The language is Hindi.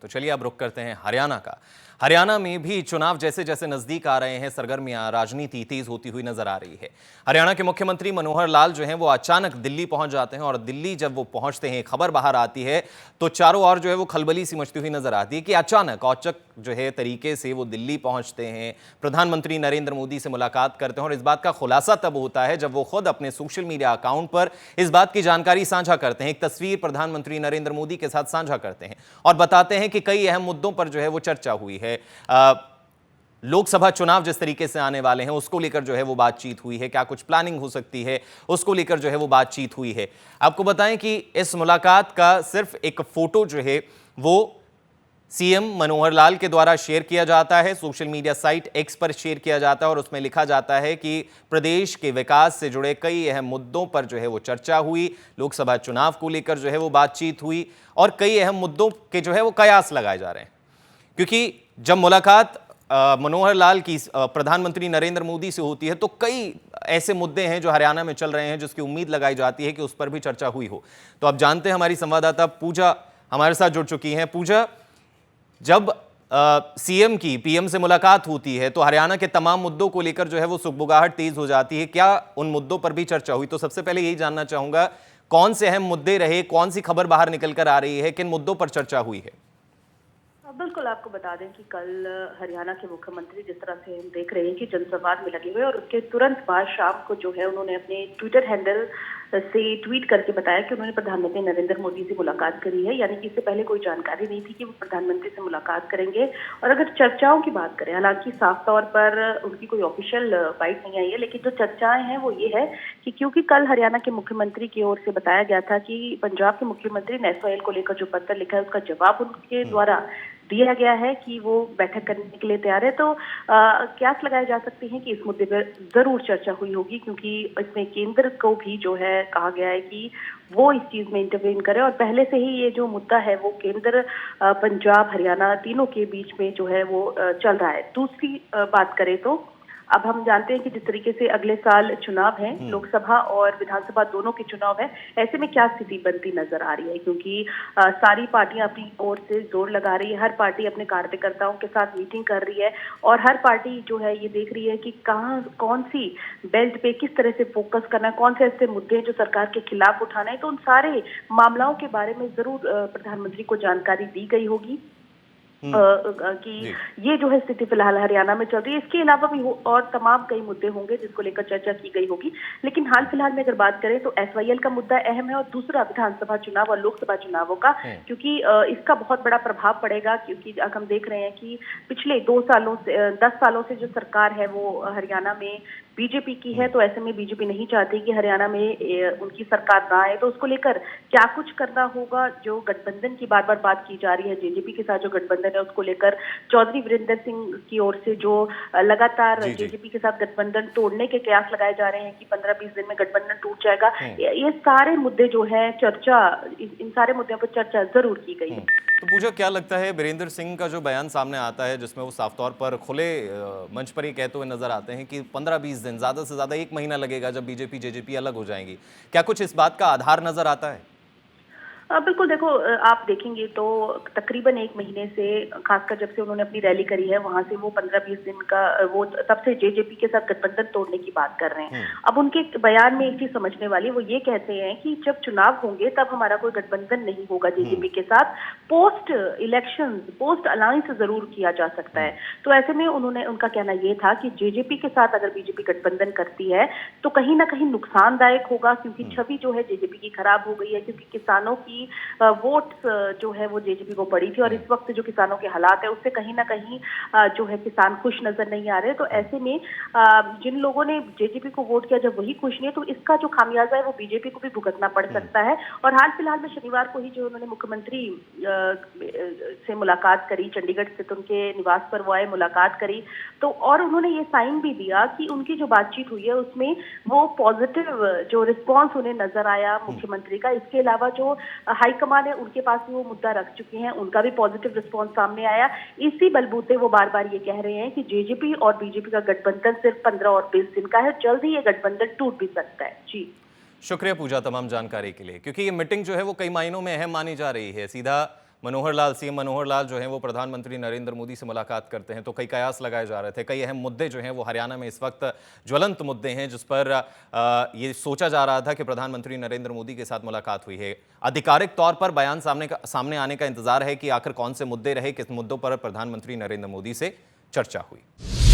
तो चलिए अब रुख करते हैं हरियाणा का। हरियाणा में भी चुनाव जैसे जैसे नजदीक आ रहे हैं, सरगर्मियां, राजनीति तेज होती हुई नजर आ रही है। हरियाणा के मुख्यमंत्री मनोहर लाल जो हैं वो अचानक दिल्ली पहुंच जाते हैं और दिल्ली जब वो पहुंचते हैं, खबर बाहर आती है तो चारों ओर जो है वो खलबली सी मचती हुई नजर आती है कि अचानक औचक जो है तरीके से वो दिल्ली पहुंचते हैं, प्रधानमंत्री नरेंद्र मोदी से मुलाकात करते हैं। और इस बात का खुलासा तब होता है जब वो खुद अपने सोशल मीडिया अकाउंट पर इस बात की जानकारी साझा करते हैं। एक तस्वीर प्रधानमंत्री नरेंद्र मोदी के साथ साझा करते हैं और बताते हैं कि कई अहम मुद्दों पर जो है वो चर्चा हुई है। लोकसभा चुनाव जिस तरीके से आने वाले हैं उसको लेकर जो है वो बातचीत हुई है, क्या कुछ प्लानिंग हो सकती है उसको लेकर जो है वो बातचीत हुई है। आपको बताएं कि इस मुलाकात का सिर्फ एक फोटो जो है वो सीएम मनोहर लाल के द्वारा शेयर किया जाता है, सोशल मीडिया साइट एक्स पर शेयर किया जाता है और उसमें लिखा जाता है कि प्रदेश के विकास से जुड़े कई अहम मुद्दों पर जो है वो चर्चा हुई, लोकसभा चुनाव को लेकर जो है वो बातचीत हुई और कई अहम मुद्दों के जो है वो कयास लगाए जा रहे हैं। क्योंकि जब मुलाकात मनोहर लाल की प्रधानमंत्री नरेंद्र मोदी से होती है तो कई ऐसे मुद्दे हैं जो हरियाणा में चल रहे हैं जिसकी उम्मीद लगाई जाती है कि उस पर भी चर्चा हुई हो। तो अब जानते हैं, हमारी संवाददाता पूजा हमारे साथ जुड़ चुकी हैं। पूजा, जब सीएम की पीएम से मुलाकात होती है तो हरियाणा के तमाम मुद्दों को लेकर जो है वो सुगबुगाहट तेज हो जाती है, क्या उन मुद्दों पर भी चर्चा हुई? तो सबसे पहले यही जानना चाहूंगा, कौन से अहम मुद्दे रहे, कौन सी खबर बाहर निकल कर आ रही है, किन मुद्दों पर चर्चा हुई है? बिल्कुल, आपको बता दें कि कल हरियाणा के मुख्यमंत्री जिस तरह से हम देख रहे हैं कि जनसंवाद में लगे हुए और उसके तुरंत बाद शाम को जो है उन्होंने अपने ट्विटर हैंडल से ट्वीट करके बताया कि उन्होंने प्रधानमंत्री नरेंद्र मोदी से मुलाकात करी है। यानी कि इससे पहले कोई जानकारी नहीं थी कि वो प्रधानमंत्री से मुलाकात करेंगे। और अगर चर्चाओं की बात करें, हालांकि साफ तौर पर उनकी कोई ऑफिशियल बाइट नहीं आई है, लेकिन जो चर्चाएं हैं वो ये है कि क्योंकि कल हरियाणा के मुख्यमंत्री की ओर से बताया गया था कि पंजाब के मुख्यमंत्री ने एसवाईएल को लेकर जो पत्र लिखा है उसका जवाब उनके द्वारा दिया गया है कि वो बैठक करने के लिए तैयार है। तो कयास लगाए जा सकते हैं कि इस मुद्दे पर जरूर चर्चा हुई होगी, क्योंकि इसमें केंद्र को भी जो है कहा गया है कि वो इस चीज में इंटरवेन करे। और पहले से ही ये जो मुद्दा है वो केंद्र, पंजाब, हरियाणा तीनों के बीच में जो है वो चल रहा है। दूसरी बात करें तो अब हम जानते हैं कि जिस तरीके से अगले साल चुनाव है, लोकसभा और विधानसभा दोनों के चुनाव है, ऐसे में क्या स्थिति बनती नजर आ रही है? क्योंकि सारी पार्टियां अपनी ओर से जोर लगा रही है, हर पार्टी अपने कार्यकर्ताओं के साथ मीटिंग कर रही है और हर पार्टी जो है ये देख रही है कि कहाँ कौन सी बेल्ट पे किस तरह से फोकस करना है, कौन से ऐसे मुद्दे जो सरकार के खिलाफ उठाना है। तो उन सारे मामलों के बारे में जरूर प्रधानमंत्री को जानकारी दी गई होगी कि ये जो है स्थिति फिलहाल हरियाणा में चल रही है। इसके अलावा भी और तमाम कई मुद्दे होंगे जिसको लेकर चर्चा की गई होगी। लेकिन हाल फिलहाल में अगर बात करें तो एसवाईएल का मुद्दा अहम है और दूसरा विधानसभा चुनाव और लोकसभा चुनावों का, क्योंकि इसका बहुत बड़ा प्रभाव पड़ेगा। क्योंकि हम देख रहे हैं कि पिछले 2 सालों से 10 सालों से जो सरकार है वो हरियाणा में बीजेपी की है। तो ऐसे में बीजेपी नहीं चाहती कि हरियाणा में उनकी सरकार ना आए, तो उसको लेकर क्या कुछ करना होगा। जो गठबंधन की बार बार बात की जा रही है, जेजेपी के साथ जो गठबंधन है उसको लेकर चौधरी वीरेंद्र सिंह की ओर से जो लगातार जेजेपी के साथ गठबंधन तोड़ने के कयास लगाए जा रहे हैं कि 15-20 दिन में गठबंधन टूट जाएगा, ये सारे मुद्दे जो है चर्चा, इन सारे मुद्दों पर चर्चा जरूर की गई है। तो पूजा, क्या लगता है वीरेंद्र सिंह का जो बयान सामने आता है जिसमें वो साफ तौर पर खुले मंच पर ही कहते हुए नजर आते हैं कि 15-20 दिन, ज्यादा से ज्यादा 1 महीना लगेगा जब बीजेपी जेजेपी अलग हो जाएंगी, क्या कुछ इस बात का आधार नजर आता है? बिल्कुल, देखो आप देखेंगे तो तकरीबन 1 महीने से, खासकर जब से उन्होंने अपनी रैली करी है वहां से वो 15-20 दिन का वो तब से जेजेपी के साथ गठबंधन तोड़ने की बात कर रहे हैं। अब उनके बयान में एक चीज समझने वाली, वो ये कहते हैं कि जब चुनाव होंगे तब हमारा कोई गठबंधन नहीं होगा जेजेपी के साथ, पोस्ट इलेक्शन पोस्ट अलायंस जरूर किया जा सकता है। तो ऐसे में उनका कहना यह था कि जेजेपी के साथ अगर बीजेपी गठबंधन करती है तो कहीं ना कहीं नुकसानदायक होगा, क्योंकि छवि जो है जेजेपी की खराब हो गई है। क्योंकि किसानों की वोट्स जो है वो जेजेपी को पड़ी थी और इस वक्त जो किसानों के हालात है उससे कहीं ना कहीं जो है किसान खुश नजर नहीं आ रहे। तो ऐसे में जिन लोगों ने जेजेपी को वोट किया जब वही खुश नहीं है, तो इसका जो खामियाजा है वो बीजेपी को भी भुगतना पड़ सकता है। और हाल फिलहाल में शनिवार को ही जो उन्होंने मुख्यमंत्री से मुलाकात करी, चंडीगढ़ स्थित उनके निवास पर वो आए, मुलाकात करी, तो और उन्होंने ये साइन भी दिया कि उनकी जो बातचीत हुई है उसमें वो पॉजिटिव जो रिस्पॉन्स उन्हें नजर आया मुख्यमंत्री का। इसके अलावा जो हाईकमान है उनके पास भी वो मुद्दा रख चुके हैं, उनका भी पॉजिटिव रिस्पॉन्स सामने आया। इसी बलबूते वो बार बार ये कह रहे हैं कि जेजेपी और बीजेपी का गठबंधन सिर्फ 15 और 20 दिन का है, जल्द ही ये गठबंधन टूट भी सकता है। जी शुक्रिया पूजा तमाम जानकारी के लिए, क्योंकि ये मीटिंग जो है वो कई मायनों में अहम मानी जा रही है। सीधा मनोहर लाल, सीएम मनोहर लाल जो हैं वो प्रधानमंत्री नरेंद्र मोदी से मुलाकात करते हैं तो कई कयास लगाए जा रहे थे, कई अहम मुद्दे जो हैं वो हरियाणा में इस वक्त ज्वलंत मुद्दे हैं जिस पर ये सोचा जा रहा था कि प्रधानमंत्री नरेंद्र मोदी के साथ मुलाकात हुई है। आधिकारिक तौर पर बयान सामने आने का इंतजार है कि आखिर कौन से मुद्दे रहे, किस मुद्दों पर प्रधानमंत्री नरेंद्र मोदी से चर्चा हुई।